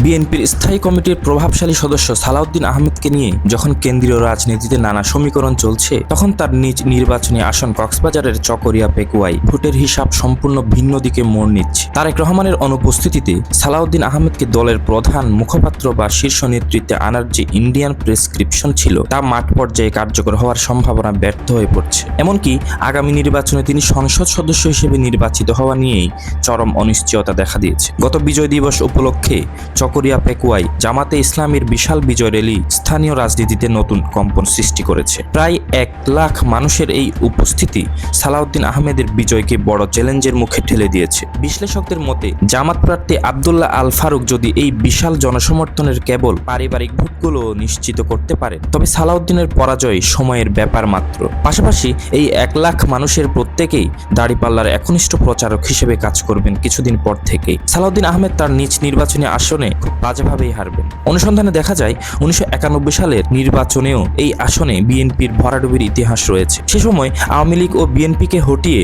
বিএনপির স্থায়ী কমিটির প্রভাবশালী সদস্য সালাউদ্দিন আহমেদকে নিয়ে যখন কেন্দ্রীয় রাজনীতিতে নানা সমীকরণ চলছে, তখন তার নিজ নির্বাচনী আসন কক্সবাজারের চকরিয়া পেকুয়ায় ভোটের হিসাব সম্পূর্ণ ভিন্ন দিকে মোড় নিচ্ছে। তারেক রহমানের অনুপস্থিতিতে সালাউদ্দিন আহমেদকে দলের প্রধান মুখপাত্র বা শীর্ষ নেতৃত্বে আনার যে ইন্ডিয়ান প্রেসক্রিপশন ছিল, তা মাঠ পর্যায়ে কার্যকর হওয়ার সম্ভাবনা ব্যর্থ হয়ে পড়ছে। এমনকি আগামী নির্বাচনে তিনি সংসদ সদস্য হিসেবে নির্বাচিত হওয়া নিয়েই চরম অনিশ্চয়তা দেখা দিয়েছে। গত বিজয় দিবস উপলক্ষে চকরিয়া পেকুয়ায় জামাতে ইসলামীর বিশাল বিজয় র্যালি স্থানীয় রাজনীতিতে নতুন কম্পন সৃষ্টি করেছে। প্রায় 1 লাখ মানুষের এই উপস্থিতি সালাউদ্দিন আহমেদের বিজয়কে বড় চ্যালেঞ্জের মুখে ঠেলে দিয়েছে। বিশ্লেষকদের মতে জামাত প্রার্থী আব্দুল্লাহ আল ফারুক যদি এই বিশাল জনসমর্থনের কেবল পারিবারিক ভোটগুলো নিশ্চিত করতে পারে, তবে সালাউদ্দিনের পরাজয় সময়ের ব্যাপার মাত্র। পাশাপাশি এই 1 লাখ মানুষের প্রত্যেকেই দাঁড়িপাল্লার একনিষ্ঠ প্রচারক হিসেবে কাজ করবেন কিছুদিন পর থেকেই। সালাউদ্দিন আহমেদ তার নিজ নির্বাচনী আসনে খুব বাজেভাবেই হারবেন। অনুসন্ধানে দেখা যায় 1991 সালের নির্বাচনেও এই আসনে বিএনপির ভরাডুবির ইতিহাস রয়েছে। সে সময় আওয়ামী লীগ ও বিএনপিকে হটিয়ে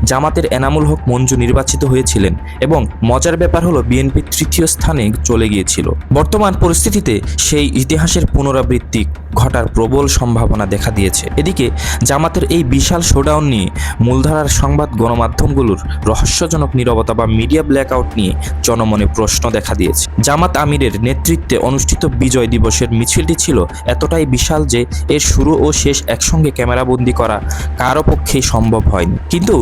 জামাতের এনামুল হক মঞ্জু নির্বাচিত হয়েছিলেন এবং মজার ব্যাপার হলো বিএনপি 3য় স্থানে চলে গিয়েছিল। বর্তমান পরিস্থিতিতে সেই ইতিহাসের পুনরাবৃত্তি ঘটার প্রবল সম্ভাবনা দেখা দিয়েছে। এদিকে জামাতের এই বিশাল শোডাউন নিয়ে মূলধারার সংবাদ গণমাধ্যমগুলোর রহস্যজনক নীরবতা বা মিডিয়া ব্ল্যাকআউট নিয়ে জনমনে প্রশ্ন দেখা দিয়েছে। জামাত আমিরের নেতৃত্বে অনুষ্ঠিত বিজয় দিবসের মিছিলটি ছিল এতটাই বিশাল যে এর শুরু ও শেষ একসঙ্গে ক্যামেরাবন্দি করা কারো পক্ষেই সম্ভব হয়নি। কিন্তু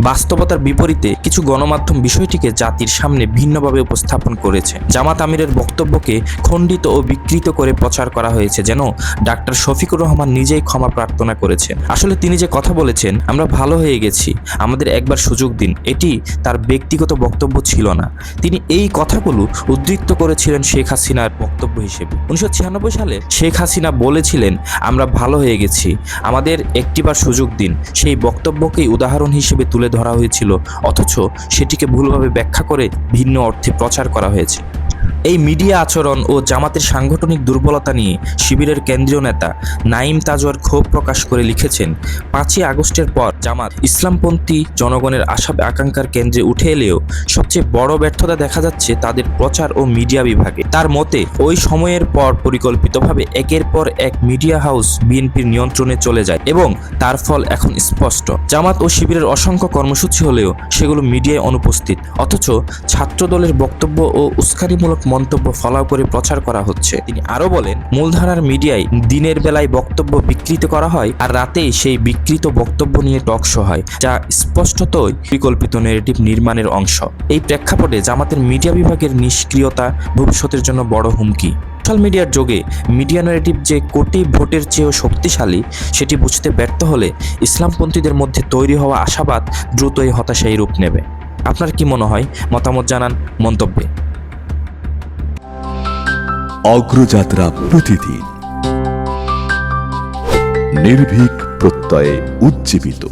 বাস্তবতার বিপরীতে কিছু গণমাধ্যম বিষয়টিকে জাতির সামনে ভিন্নভাবে উপস্থাপন করেছে। জামাত আমিরের বক্তব্যকে খণ্ডিত ও বিকৃত করে প্রচার করা হয়েছে, যেন ডাক্তার শফিকুর রহমান নিজেই ক্ষমা প্রার্থনা করেছেন। আসলে তিনি যে কথা বলেছেন, আমরা ভালো হয়ে গেছি, আমাদের একবার সুযোগ দিন, এটি তার ব্যক্তিগত বক্তব্য ছিল না। তিনি এই কথাগুলো উদ্ধৃত করেছিলেন শেখ হাসিনার বক্তব্য হিসেবে। 1996 সালে শেখ হাসিনা বলেছিলেন, আমরা ভালো হয়ে গেছি, আমাদের একটিবার সুযোগ দিন। সেই বক্তব্যকেই উদাহরণ হিসেবে তুলে ধরা হয়েছিল, অথচ সেটিকে ভুলভাবে ব্যাখ্যা করে ভিন্ন অর্থে প্রচার করা হয়েছে। এই মিডিয়া আচরণ ও জামাতের সাংগঠনিক দুর্বলতা নিয়ে শিবিরের কেন্দ্রীয় নেতা নাঈম তাজওয়ার ক্ষোভ প্রকাশ করে লিখেছেন, 5ই আগস্টের পর জামাত ইসলামপন্থী জনগণের আশা আকাঙ্ক্ষার কেন্দ্রে উঠে এলেও সবচেয়ে বড় ব্যর্থতা দেখা যাচ্ছে তাদের প্রচার ও মিডিয়া বিভাগে। তার মতে ওই সময়ের পর পরিকল্পিতভাবে একের পর এক মিডিয়া হাউস বিএনপির নিয়ন্ত্রণে চলে যায় এবং তার ফল এখন স্পষ্ট। জামাত ও শিবিরের অসংখ্য কর্মসূচি হলেও সেগুলো মিডিয়ায় অনুপস্থিত, অথচ ছাত্রদলের বক্তব্য ও উস্কানিমূলক মন্তব্য ফলাও করে প্রচার করা হচ্ছে। তিনি আরো বলেন, মূলধারার মিডিয়ায় দিনের বেলায় বক্তব্য বিকৃত করা হয় আর রাতেই সেই বিকৃত বক্তব্য নিয়ে টক শো হয়, যা স্পষ্টতই পরিকল্পিত ন্যারেটিভ নির্মাণের অংশ। এই প্রেক্ষাপটে জামাতের মিডিয়া বিভাগের নিষ্ক্রিয়তা ভবিষ্যতের জন্য বড় হুমকি। সোশ্যাল মিডিয়ার যুগে মিডিয়া ন্যারেটিভ যে কোটি ভোটের চেয়েও শক্তিশালী, সেটি বুঝতে ব্যর্থ হলে ইসলামপন্থীদের মধ্যে তৈরি হওয়া আশাবাদ দ্রুতই হতাশায় রূপ নেবে। আপনার কি মনে হয়? মতামত জানান মন্তব্যে। অগ্রযাত্রা প্রতিদিন নির্ভীক প্রত্যয়ে উজ্জীবিত।